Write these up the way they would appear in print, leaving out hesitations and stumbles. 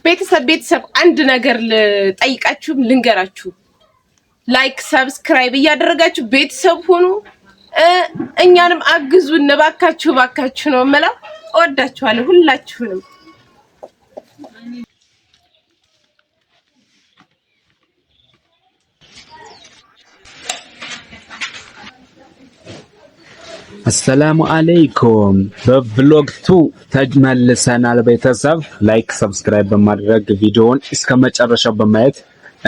ቤተሰብ አንድ ነገር ልጠይቃችሁ ልንገራችሁ ላይክ ሰብስክራይብ እያደረጋችሁ ቤተሰብ ሁኑ እኛንም አግዙን ባካችሁ ነው የምለው እወዳችኋለሁ ሁላችሁንም السلام عليكم በብሎግ 2 ተመልሰናል ቤተሰብ ላይክ ሰብስክራይብ በማድረግ ቪዲዮውን እስከመጨረሻው በማየት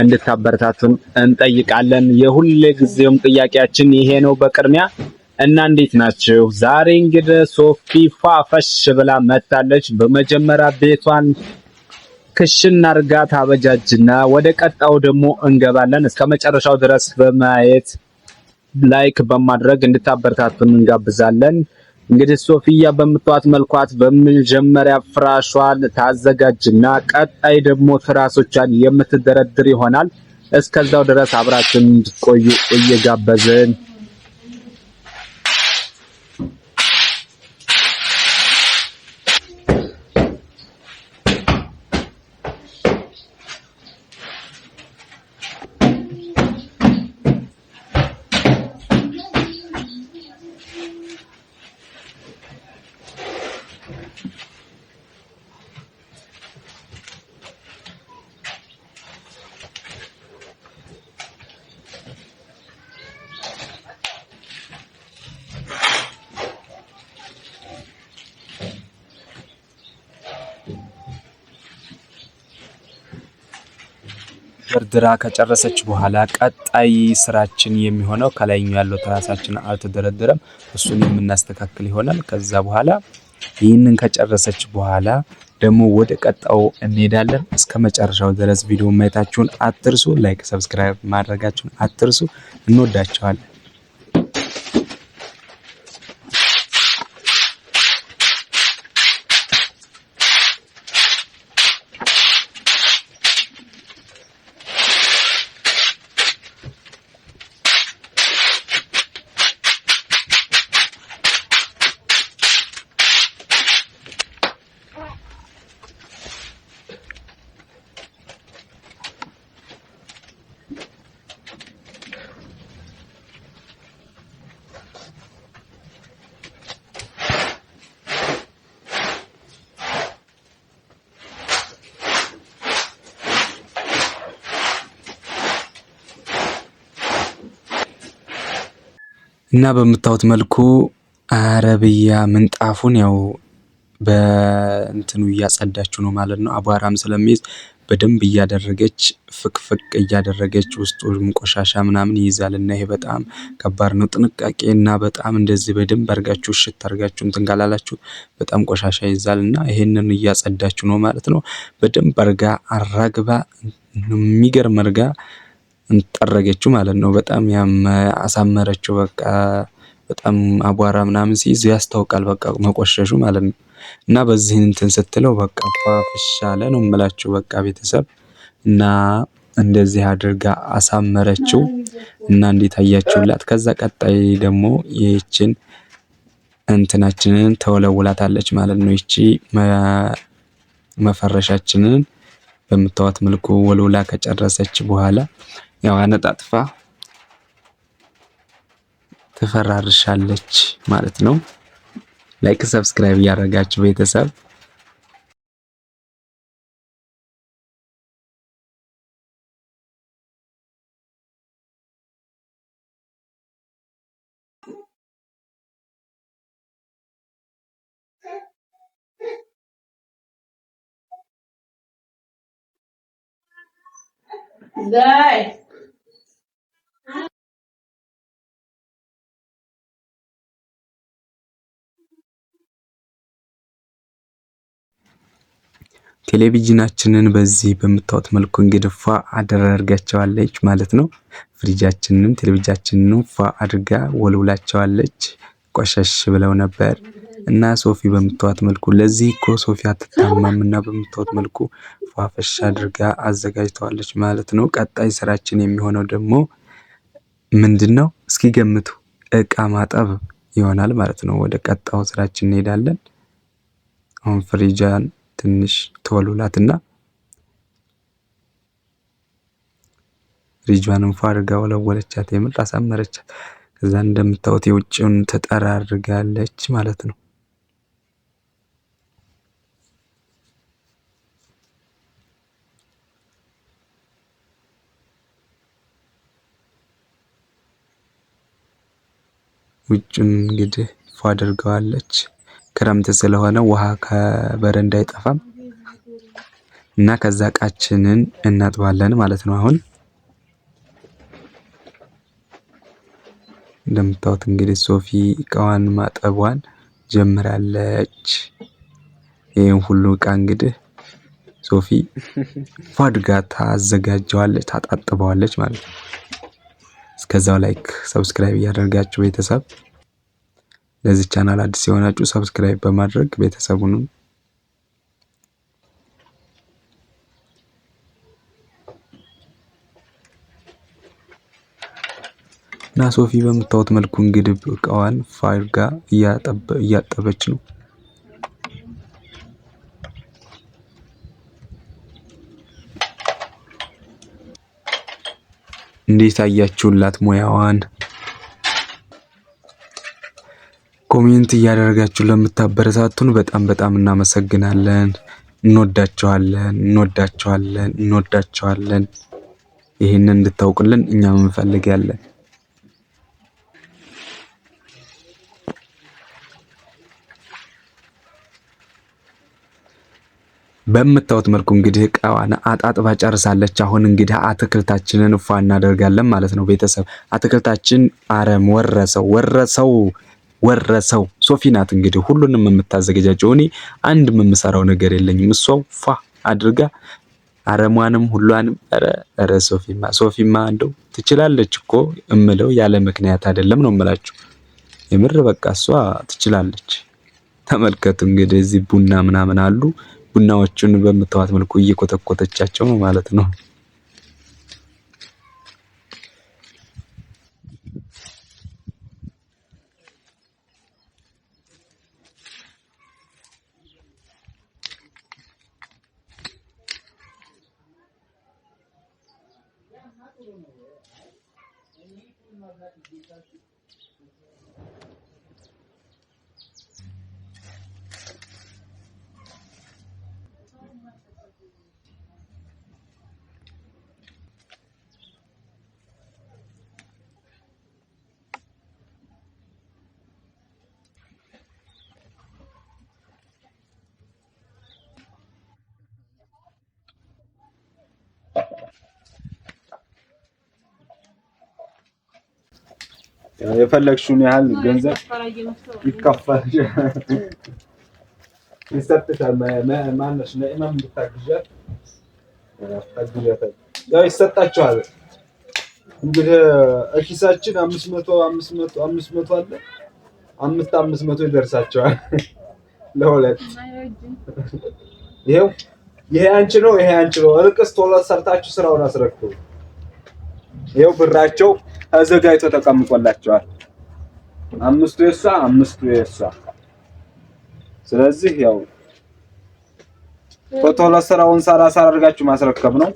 እንድታበረታቱን እንጠይቃለን የሁሉ ጊዜውም ጥያቄያችን ይሄ ነው በቅድሚያ እና እንዴት ናችሁ ዛሬ እንግዲህ ሶፊ ፋፈሽ ብላ መጣለች በመጀመሪያ ቤቷን ክሽና አርጋ ታበጃጅና ወደ ቀጣው ደግሞ እንገባለን እስከመጨረሻው ድረስ በማየት ላይክ በማድረግ እንድታበረታቱን እንጋብዛለን እንግዲህ ሶፊያ በመጣት መልኳት በመጀመሪያ ፍራሿን ታዘጋጅና ቀጣይ ደግሞ ትራሶቿን የምትደረድር ይሆናል እስከዛው ድረስ አብራችን እንድትቆዩ እየጋበዝን ድራ ከጨረሰች በኋላ ቀጣይ ስራችን የሚሆነው ከላይኛው ያለው ትራሳችን አልተደረደረም እሱን የምናስተካክል ይሆናል ከዛ በኋላ ይሄንን ከጨረሰች በኋላ ደግሞ ወደ ቀጣው እንሄዳለን እስከመጨረሻው ድረስ ቪዲዮ ማየታችሁን አትርሱ ላይክ ሰብስክራይብ ማድረጋችሁን አትርሱ እንወዳችኋለን እና በመታወት መልኩ አረብያ ምንጣፉን ያው በእንትኑ ያጸዳችሁ ነው ማለት ነው አቧራም ስለሚይዝ በደንብ ያደረገች ፍቅፍቅ ያደረገች ውስጡም ቆሻሻ ምናምን ይይዛልና ይሄ በጣም ከባድ ነው ጥንቃቄና በጣም እንደዚህ በደንብ አርጋችሁ ሽት አርጋችሁ እንትን ካላላችሁ በጣም ቆሻሻ ይይዛልና ይሄንን ያጸዳችሁ ነው ማለት ነው በደንብ አርጋ አራግባ የሚገርም አርጋ እንጠረገችው ማለት ነው በጣም አሳመረችው በቃ በጣም አቧራ ምናምን ሲይዝ ያስታውቃል በቃ መቆሸሹ ማለት ነው እና በዚህ እንትን ስትለው በቃ ፋፍሻለ ነው የምላችሁ በቃ ቤተሰብ እና እንደዚህ አድርጋ አሳመረችው እና እንዴት አያችሁላት ከዛ ቀጣይ ደግሞ ይህችን እንትናችንን ተወለውላታለች ማለት ነው ይቺ መፈረሻችንን በመታወት መልኩ ወለውላ ከጨረሰች በኋላ ያው አነጣጥፋ ተፈራርሻለች ማለት ነው ላይክ ሰብስክራይብ ያደረጋችሁ ቤተሰብ ዳይ ቴሌቪዥናችንን በዚህ በመታወት መልኩ እንግዲህ አደረርጋቸዋለች ማለት ነው ፍሪጃችንን ቴሌቪዥናችንን አድርጋ ወልውላቸዋለች ቆሸሽ ብለው ነበር እና ሶፊ በመታወት መልኩ ለዚህ እኮ ሶፊ አትታማምና በመታወት መልኩ ፋፈሽ አድርጋ አዘጋጅተዋለች ማለት ነው ቀጣይ ስራችን የሚሆነው ደግሞ ምንድነው እስኪ ገምቱ እቃ ማጠብ ይሆናል ማለት ነው ወደ ቀጣው ስራችን እንሄዳለን አሁን ፍሪጃን ትንሽ ተወሉላትና ሪጅዋንም ፏርጋ ወለወለቻት የምር አሳመረቻት። ከዛ እንደምታዩት የውጭውን ተጠራርጋለች ማለት ነው። ውጭን እንግዲህ ፏ አድርገዋለች። ክረምት ስለሆነ ውሃ ከበረንዳ አይጠፋም እና ከዛ እቃችንን እናጥባለን ማለት ነው። አሁን እንደምታዩት እንግዲህ ሶፊ እቃዋን ማጠቧን ጀምራለች። ይሄን ሁሉ እቃ እንግዲህ ሶፊ ፏ አድርጋ ታዘጋጀዋለች፣ ታጣጥበዋለች ማለት ነው። እስከዛው ላይክ ሰብስክራይብ እያደረጋችሁ ቤተሰብ ለዚህ ቻናል አዲስ የሆናችሁ ሰብስክራይብ በማድረግ ቤተሰቡን እና ሶፊ በምታዩት መልኩ እንግዲህ እቃዋን ፋርጋ እያጠበች ነው። እንዴት አያችሁላት ሙያዋን? ኮሜንት እያደረጋችሁ ለምታበረታቱን በጣም እናመሰግናለን። እንወዳቸዋለን። ይሄንን እንድታውቁልን እኛም እንፈልጋለን። በምታዩት መልኩ እንግዲህ እቃዋን አጣጥባ ጨርሳለች። አሁን እንግዲህ አትክልታችንን ፏ እናደርጋለን ማለት ነው። ቤተሰብ አትክልታችን አረም ወረሰው። ሶፊ ናት እንግዲህ ሁሉንም የምታዘገጃጀው። እኔ አንድም የምሰራው ነገር የለኝም። እሷ ፏ አድርጋ አረሟንም ሁሏንም ኧረ ሶፊማ እንደው ትችላለች እኮ እምለው ያለ ምክንያት አይደለም ነው የምላችሁ። የምር በቃ እሷ ትችላለች። ተመልከቱ እንግዲህ እዚህ ቡና ምናምን አሉ። ቡናዎቹን በምታዩት መልኩ እየኮተኮተቻቸው ነው ማለት ነው። የፈለግሽውን ያህል ገንዘብ ይከፋል ይሰጥሻል። ማነሽ ለኢማም እንድታግዣት ያው ይሰጣችኋል። እንግዲህ እኪሳችን 500 አለ 500 ይደርሳቸዋል ለሁለት። ይሄ አንቺ ነው። እርቅስ ቶሎ ሰርታችሁ ስራውን አስረክቡ። ይሄው ብራቸው አዘጋጅቶ ተቀምጦላቸዋል። 5 የሷ 5 የሷ። ስለዚህ ያው ቶሎ ስራውን ሳራ አድርጋችሁ ማስረከብ ነው።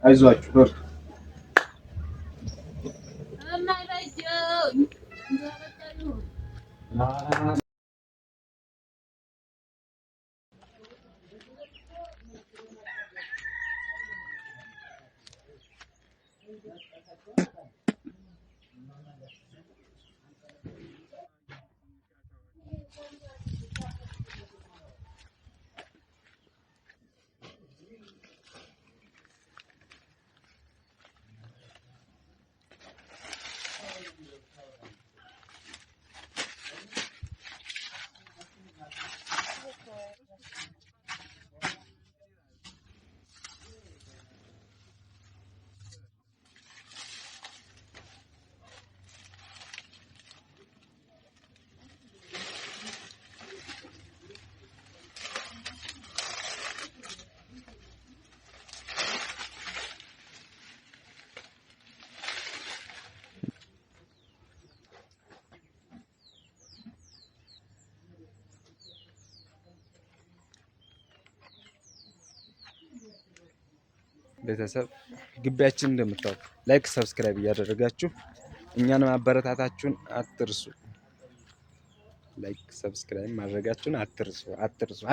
አይዟችሁ ብር ቤተሰብ ግቢያችን እንደምታው ላይክ ሰብስክራይብ እያደረጋችሁ እኛን ማበረታታችሁን አትርሱ። ላይክ ሰብስክራይብ ማድረጋችሁን አትርሱ፣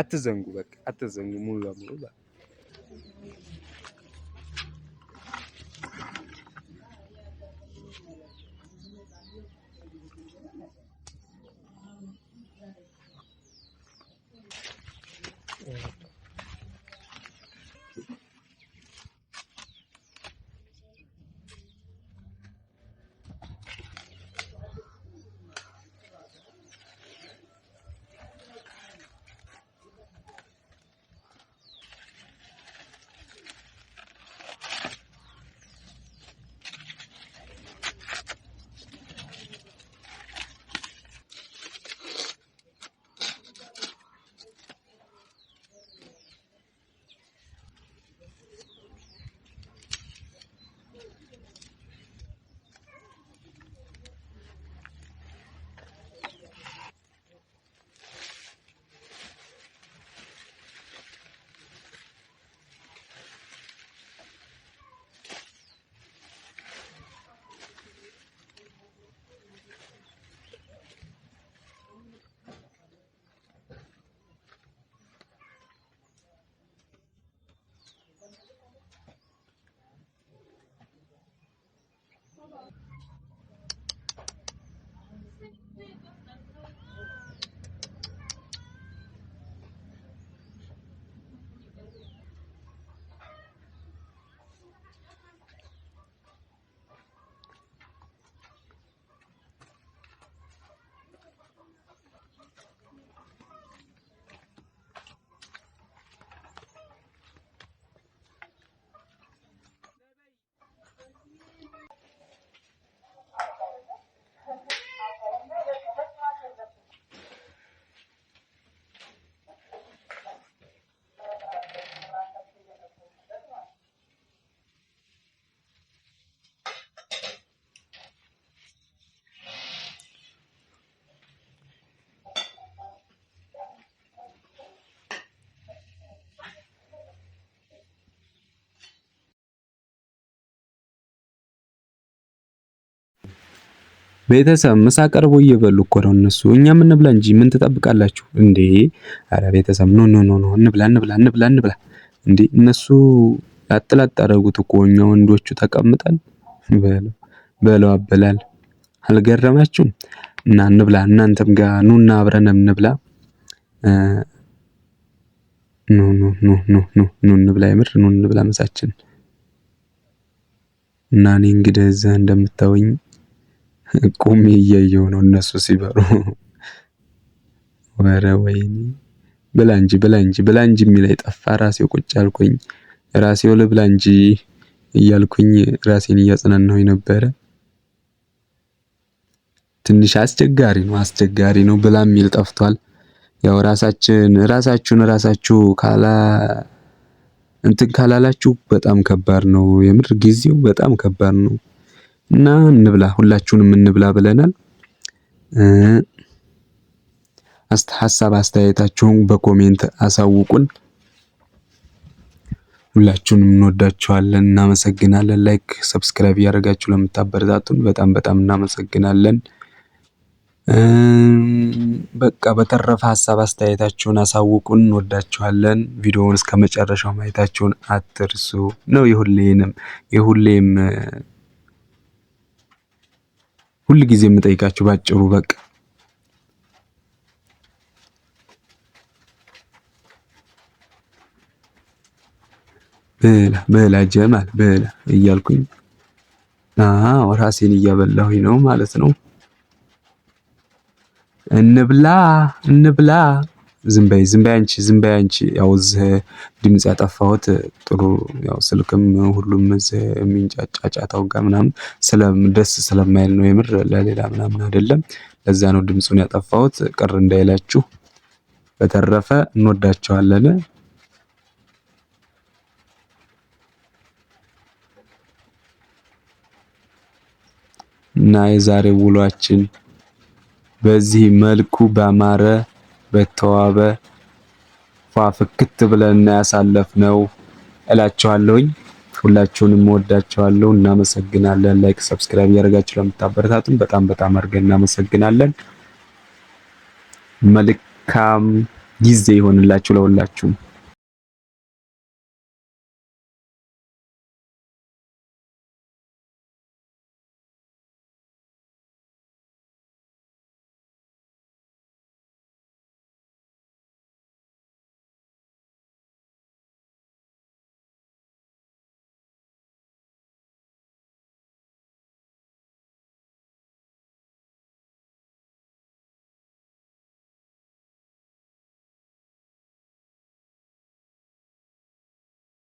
አትዘንጉ። በቃ አትዘንጉ ሙሉ ለሙሉ ቤተሰብ ምሳ ቀርቦ እየበሉ እኮ ነው እነሱ። እኛም እንብላ እንጂ ምን ትጠብቃላችሁ እንዴ? አረ ቤተሰብ ኖ ኖ ኖ ኖ እንብላ እንዴ! እነሱ ላጥላጥ አደረጉት እኮ እኛ ወንዶቹ ተቀምጠን በለው አበላል። አልገረማችሁም? እና እንብላ፣ እናንተም ጋር ኑና አብረን እንብላ። ኖ ኖ ኖ ኖ ኖ ኑ እንብላ፣ የምር ኑ እንብላ ምሳችን። እና እኔ እንግዲህ እዛ እንደምታዩኝ ቆሜ እያየሁ ነው እነሱ ሲበሉ። ወረ ወይኔ! ብላ እንጂ የሚለኝ ጠፋ። ራሴው ቁጭ አልኩኝ። ራሴው ልብላ እንጂ እያልኩኝ ራሴን እያጽናናሁኝ ነበረ። ትንሽ አስቸጋሪ ነው። ብላ የሚል ጠፍቷል። ያው ራሳችሁ እንትን ካላላችሁ በጣም ከባድ ነው። የምር ጊዜው በጣም ከባድ ነው። እና እንብላ፣ ሁላችሁንም እንብላ ብለናል። ሀሳብ አስተያየታችሁን በኮሜንት አሳውቁን። ሁላችሁንም እንወዳችኋለን፣ እናመሰግናለን። ላይክ ሰብስክራይብ እያደረጋችሁ ለምታበረታቱን በጣም እናመሰግናለን። በቃ በተረፈ ሀሳብ አስተያየታችሁን አሳውቁን። እንወዳችኋለን። ቪዲዮውን እስከመጨረሻው ማየታችሁን አትርሱ ነው የሁሌም ሁል ጊዜ የምጠይቃችሁ ባጭሩ። በቃ በላ ጀማል በላ እያልኩኝ ራሴን እያበላሁኝ ነው ማለት ነው። እንብላ። ዝም በይ አንቺ። ያው እዚህ ድምጽ ያጠፋሁት ጥሩ ያው ስልክም ሁሉም እዚህ የሚንጫጫጫታው ጋር ምናምን ደስ ስለማይል ነው። የምር ለሌላ ምናምን አይደለም። ለዛ ነው ድምጹን ያጠፋሁት። ቅር እንዳይላችሁ። በተረፈ እንወዳቸዋለን። እና የዛሬው ውሏችን በዚህ መልኩ ባማረ በተዋበ ፏፍክት ብለን ያሳለፍነው እላችኋለሁኝ። ሁላችሁንም ወዳችኋለሁ። እናመሰግናለን። ላይክ ሰብስክራይብ ያደርጋችሁ ለምታበረታቱን በጣም በጣም አድርገን እናመሰግናለን። መልካም ጊዜ ይሆንላችሁ ለሁላችሁም።